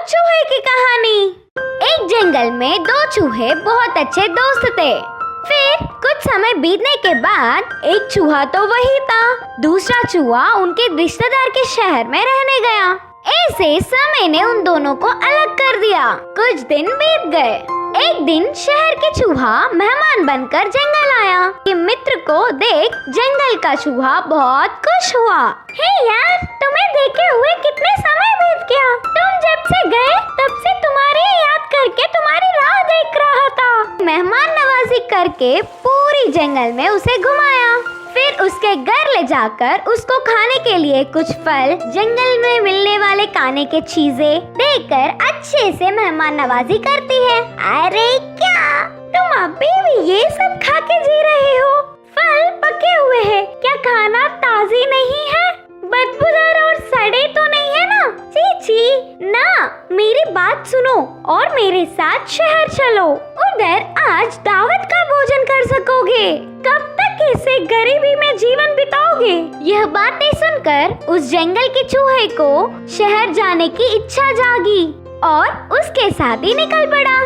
चूहे की कहानी। एक जंगल में दो चूहे बहुत अच्छे दोस्त थे। फिर कुछ समय बीतने के बाद एक चूहा तो वही था, दूसरा चूहा उनके रिश्तेदार के शहर में रहने गया। ऐसे समय ने उन दोनों को अलग कर दिया। कुछ दिन बीत गए। एक दिन शहर के चूहा मेहमान बनकर जंगल आया। कि मित्र को देख जंगल का चूहा बहुत खुश हुआ। हे यार, तुम्हें देखे हुए कितने समय बीत गया। तुम जब से गए तब से तुम्हारी याद करके तुम्हारी राह देख रहा था। मेहमान नवाजी करके पूरी जंगल में उसे घुमाया। फिर उसके घर ले जाकर उसको खाने के लिए कुछ फल, जंगल में मिलने वाले खाने के चीजें देकर अच्छे से मेहमान नवाजी करती है। अरे क्या तुम अभी भी ये सब खा के जी रहे हो? फल पके हुए हैं, क्या खाना ताजी नहीं है? बदबूदार और सड़े तो नहीं है ना? चीची ना, मेरी बात सुनो और मेरे साथ शहर चलो। उधर आज दावत का भोजन कर सकोगे। कब तक ऐसे गरीबी में जीवन बिताओगे? यह बातें सुनकर उस जंगल के चूहे को शहर जाने की इच्छा जागी और उसके साथ ही निकल पड़ा।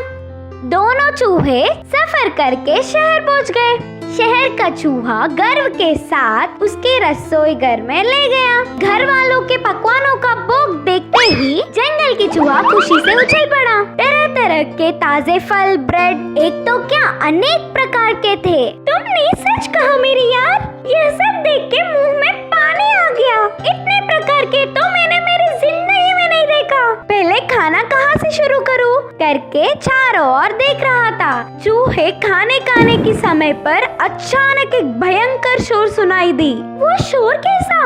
दोनों चूहे सफर करके शहर पहुंच गए। शहर का चूहा गर्व के साथ उसके रसोई घर में ले गया। घर वालों के पकवानों का भोग देखते ही जंगल की चूहा खुशी से उछल पड़ा। तरह तरह के ताजे फल, ब्रेड, एक तो क्या अनेक प्रकार के थे। तुमने सच कहा मेरी यार, यह सब देख के मुंह में पानी आ गया। इतने प्रकार के तो मैंने मेरी जिंदगी में नहीं देखा। पहले खाना कहाँ से शुरू करूँ करके चारों ओर देख रहा था। चूहे खाने के समय पर अचानक एक भयंकर शोर सुनाई दी। वो शोर कैसा?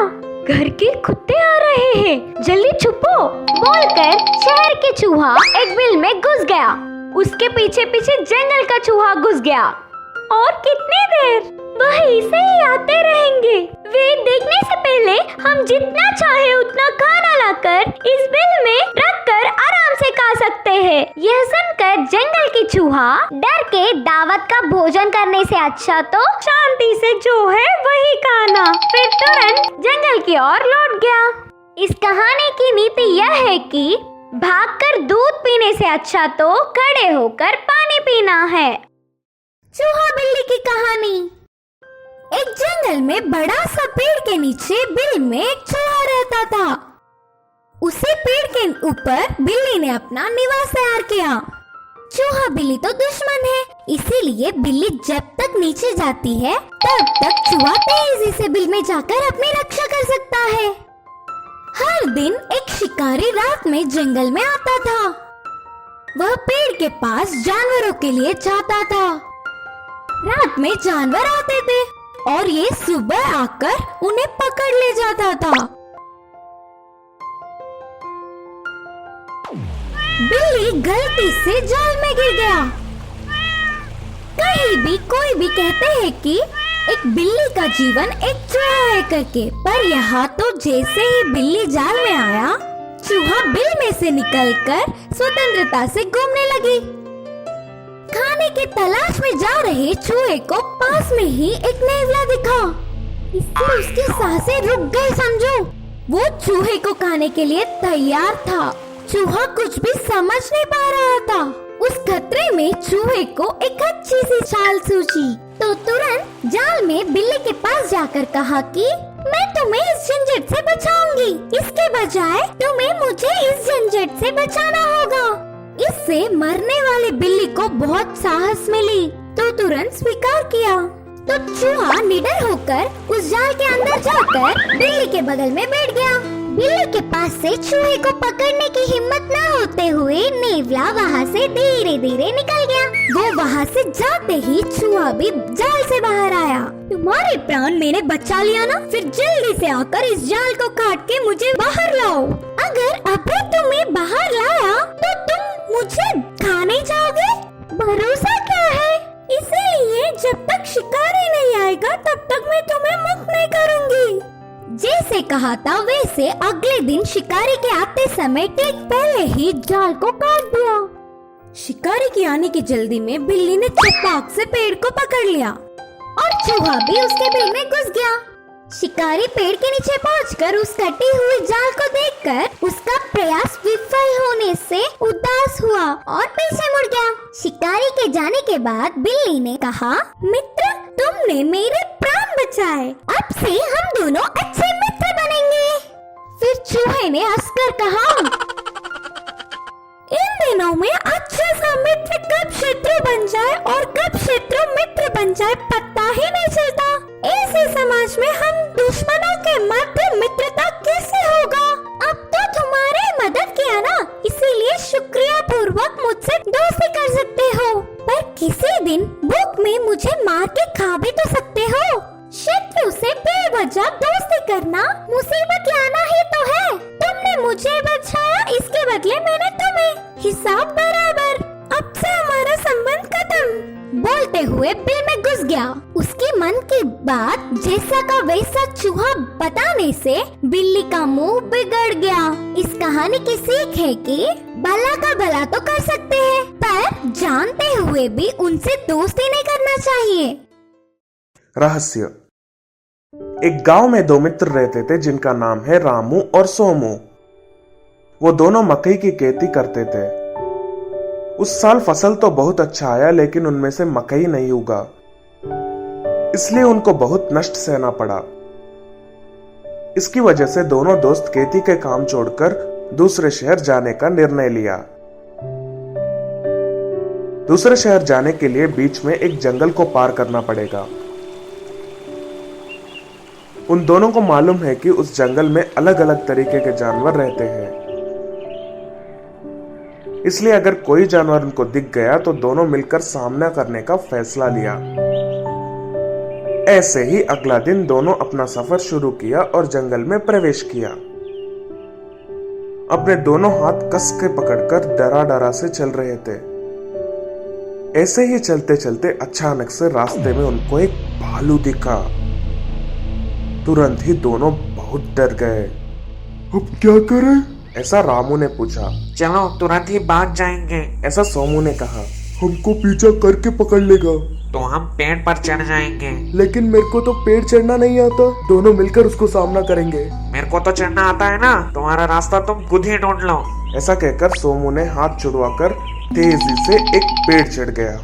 घर के कुत्ते आ रहे हैं, जल्दी छुपो बोलकर शहर के चूहा एक बिल में घुस गया। उसके पीछे पीछे जंगल का चूहा घुस गया। और कितनी देर वह ऐसे ही आते रहेंगे। वे देखने से पहले हम जितना चाहे उतना खाना लाकर इस बिल में रखकर आराम से खा सकते हैं। यह सुनकर जंगल की चूहा डर के दावत का भोजन करने से अच्छा तो शांति से जो है वही खाना। फिर तुरंत जंगल की ओर लौट गया। इस कहानी की नीति यह है कि भागकर दूध पीने से अच्छा तो खड़े होकर पानी पीना है। चूहा बिल्ली की कहानी। एक जंगल में बड़ा सा पेड़ के नीचे बिल में एक चूहा रहता था। उसी पेड़ के ऊपर बिल्ली ने अपना निवास तैयार किया। चूहा बिल्ली तो दुश्मन है, इसीलिए बिल्ली जब तक नीचे जाती है तब तक चूहा तेजी से बिल में जाकर अपनी रक्षा कर सकता है। हर दिन एक शिकारी रात में जंगल में आता था। वह पेड़ के पास जानवरों के लिए जाता था। रात में जानवर आते थे और ये सुबह आकर उन्हें पकड़ ले जाता था। बिल्ली गलती से जाल में गिर गया। कहीं भी कोई भी कहते हैं कि एक बिल्ली का जीवन एक चूहा है करके, पर यहाँ तो जैसे ही बिल्ली जाल में आया, चूहा बिल में से निकलकर स्वतंत्रता से घूमने लगी। खाने के तलाश में जा रहे चूहे को पास में ही एक नेवला दिखा। इससे उसकी सांसें रुक गई समझो। वो चूहे को खाने के लिए तैयार था। चूहा कुछ भी समझ नहीं पा रहा था। उस खतरे में चूहे को एक अच्छी सी चाल सूझी तो तुरंत जाल में बिल्ली के पास जाकर कहा कि मैं तुम्हें इस झंझट से बचाऊंगी। इसके बजाय तुम्हें मुझे इस झंझट से बचाना होगा। इससे मरने वाली बिल्ली को बहुत साहस मिली तो तुरंत स्वीकार किया। तो चूहा निडर होकर उस जाल के अंदर जाकर बिल्ली के बगल में बैठ गया। बिल्ली के पास से चूहे को पकड़ने की हिम्मत न होते हुए नेवला वहाँ से धीरे धीरे निकल गया। वो वहाँ से जाते ही चूहा भी जाल से बाहर आया। तुम्हारे प्राण मैंने बचा लिया ना, फिर जल्दी से आकर इस जाल को काट के मुझे बाहर लाओ। अगर अभी तुम्हें बाहर लाया तो तुम मुझे खा नहीं जाओगे? भरोसा क्या है? इसीलिए जब तक शिकारी नहीं आएगा तब तक मैं तुम्हें मुक्त नहीं करूंगी। जैसे कहा था वैसे अगले दिन शिकारी के आते समय ठीक पहले ही जाल को काट दिया। शिकारी की आने की जल्दी में बिल्ली ने चपाक से पेड़ को पकड़ लिया और चूहा भी उसके बिल में घुस गया। शिकारी पेड़ के नीचे पहुंचकर उस कटी हुई जाल को देखकर उसका प्रयास विफल होने से उदास हुआ और पीछे मुड़ गया। शिकारी के जाने के बाद बिल्ली ने कहा, मित्र, तुमने मेरे प्राण बचाए, अब से हम दोनों अच्छे मित्र बनेंगे। फिर चूहे ने हंसकर कहा, इन दिनों में अच्छे सा मित्र कब शत्रु बन जाए और कब शत्रु मित्र बन जाए पता ही नहीं चलता। ऐसे समाज में हम दुश्मनों के मध्य मित्रता कैसे होगा? अब तो तुम्हारे मदद किया ना, इसीलिए शुक्रिया पूर्वक मुझसे दोस्ती कर सकते हो, पर किसी दिन भूख में मुझे मार के खा भी तो सकते हो। शत्रु से बेवजह दोस्ती करना मुसीबत लाना ही तो है। तुमने मुझे बचाया, इसके बदले मैंने तुम्हें, हिसाब बराबर। अब से हमारा संबंध खत्म। बोलते हुए बिल में घुस गया। उसके मन की बात जैसा का वैसा चूहा बताने से बिल्ली का मुंह बिगड़ गया। इस कहानी की सीख है कि भला का भला तो कर सकते हैं, पर जानते हुए भी उनसे दोस्ती नहीं करना चाहिए। रहस्य। एक गांव में दो मित्र रहते थे जिनका नाम है रामू और सोमू। वो दोनों मकई की खेती करते थे। उस साल फसल तो बहुत अच्छा आया, लेकिन उनमें से मकई नहीं उगा, इसलिए उनको बहुत नष्ट सहना पड़ा। इसकी वजह से दोनों दोस्त खेती के काम छोड़कर दूसरे शहर जाने का निर्णय लिया। दूसरे शहर जाने के लिए बीच में एक जंगल को पार करना पड़ेगा। उन दोनों को मालूम है कि उस जंगल में अलग अलग तरीके के जानवर रहते हैं, इसलिए अगर कोई जानवर उनको दिख गया तो दोनों मिलकर सामना करने का फैसला लिया। ऐसे ही अगला दिन दोनों अपना सफर शुरू किया और जंगल में प्रवेश किया। अपने दोनों हाथ कस के पकड़कर डरा डरा से चल रहे थे। ऐसे ही चलते चलते अचानक से रास्ते में उनको एक भालू दिखा। तुरंत ही दोनों बहुत डर गए। अब क्या करें? ऐसा रामू ने पूछा। चलो तुरंत ही भाग जाएंगे, ऐसा सोमू ने कहा। हमको पीछा करके पकड़ लेगा तो हम पेड़ पर चढ़ जाएंगे। लेकिन मेरे को तो पेड़ चढ़ना नहीं आता। दोनों मिलकर उसको सामना करेंगे। मेरे को तो चढ़ना आता है ना, तुम्हारा रास्ता तुम खुद ही ढूंढ लो। ऐसा कहकर सोमू ने हाथ छुड़वाकर तेजी से एक पेड़ चढ़ गया।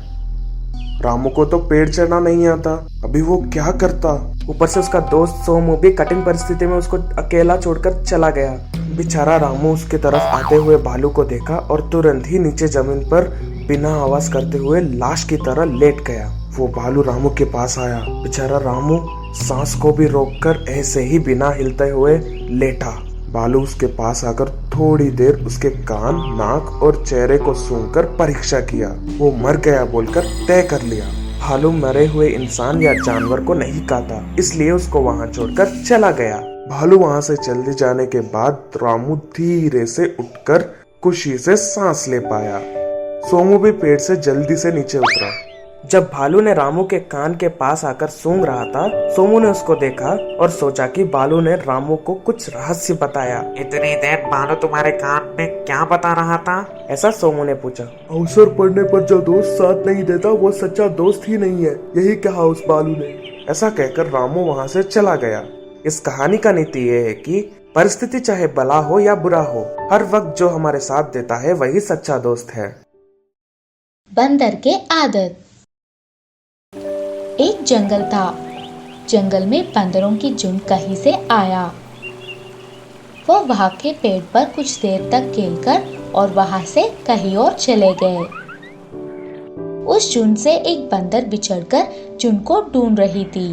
रामू को तो पेड़ चढ़ना नहीं आता, अभी वो क्या करता? ऊपर से उसका दोस्त सोमू भी कठिन परिस्थिति में उसको अकेला छोड़कर चला गया। बेचारा रामू उसके तरफ आते हुए भालू को देखा और तुरंत ही नीचे जमीन पर बिना आवाज करते हुए लाश की तरह लेट गया। वो भालू रामू के पास आया। बेचारा रामू सांस को भी रोककर ऐसे ही बिना हिलते हुए लेटा। भालू उसके पास आकर थोड़ी देर उसके कान, नाक और चेहरे को सूंघकर परीक्षा किया। वो मर गया बोलकर तय कर लिया। भालू मरे हुए इंसान या जानवर को नहीं खाता, इसलिए उसको वहां छोड़कर चला गया। भालू वहां से चले जाने के बाद रामू धीरे से उठकर खुशी से सांस ले पाया। सोमू भी पेड़ से जल्दी से नीचे उतरा। जब भालू ने रामू के कान के पास आकर सूंघ रहा था, सोमू ने उसको देखा और सोचा कि भालू ने रामू को कुछ रहस्य बताया। इतनी देर भालू तुम्हारे कान में क्या बता रहा था? ऐसा सोमू ने पूछा। अवसर पड़ने पर जो दोस्त साथ नहीं देता वो सच्चा दोस्त ही नहीं है, यही कहा उस भालू ने। ऐसा कहकर रामू वहाँ से चला गया। इस कहानी का नीति ये है कि परिस्थिति चाहे भला हो या बुरा हो, हर वक्त जो हमारे साथ देता है वही सच्चा दोस्त है। बंदर के आदत। एक जंगल था। जंगल में बंदरों की झुंड कहीं से आया। वो वहां के पेड़ पर कुछ देर तक खेलकर और वहां से कहीं और चले गए। उस झुंड से एक बंदर बिछड़कर झुंड को ढूंढ रही थी।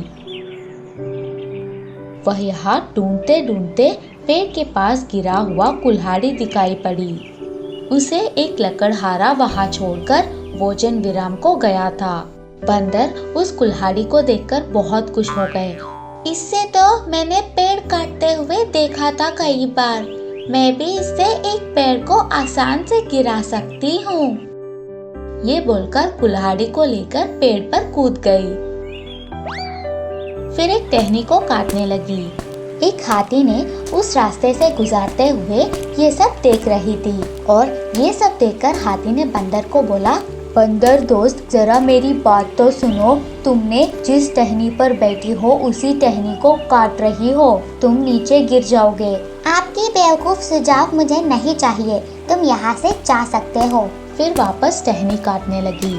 वह यहाँ ढूंढते ढूंढते पेड़ के पास गिरा हुआ कुल्हाड़ी दिखाई पड़ी। उसे एक लकड़हारा वहां छोड़कर भोजन विराम को गया था। बंदर उस कुल्हाड़ी को देखकर बहुत खुश हो गए। इससे तो मैंने पेड़ काटते हुए देखा था कई बार। मैं भी इससे एक पेड़ को आसान से गिरा सकती हूँ। ये बोलकर कुल्हाड़ी को लेकर पेड़ पर कूद गई। फिर एक टहनी को काटने लगी। एक हाथी ने उस रास्ते से गुजरते हुए ये सब देख रही थी और ये सब देखकर हाथी ने बंदर को बोला, बंदर दोस्त, जरा मेरी बात तो सुनो। तुमने जिस टहनी पर बैठी हो उसी टहनी को काट रही हो। तुम नीचे गिर जाओगे। आपके बेवकूफ सुझाव मुझे नहीं चाहिए, तुम यहाँ से जा सकते हो। फिर वापस टहनी काटने लगी।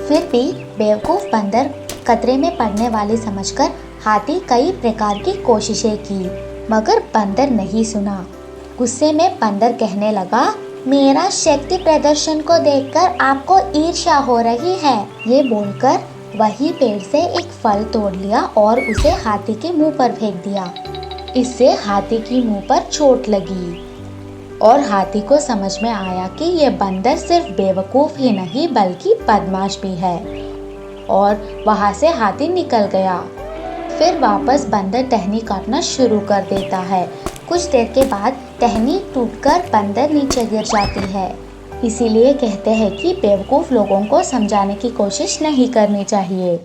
फिर भी बेवकूफ बंदर खतरे में पड़ने वाली समझकर हाथी कई प्रकार की कोशिशें की, मगर बंदर नहीं सुना। गुस्से में बंदर कहने लगा, मेरा शक्ति प्रदर्शन को देखकर आपको ईर्ष्या हो रही है। ये बोलकर वही पेड़ से एक फल तोड़ लिया और उसे हाथी के मुंह पर फेंक दिया। इससे हाथी की मुंह पर चोट लगी और हाथी को समझ में आया कि ये बंदर सिर्फ बेवकूफ ही नहीं बल्कि बदमाश भी है, और वहां से हाथी निकल गया। फिर वापस बंदर टहनी काटना शुरू कर देता है। कुछ देर के बाद टहनी टूटकर बंदर नीचे गिर जाती है। इसीलिए कहते हैं कि बेवकूफ लोगों को समझाने की कोशिश नहीं करनी चाहिए।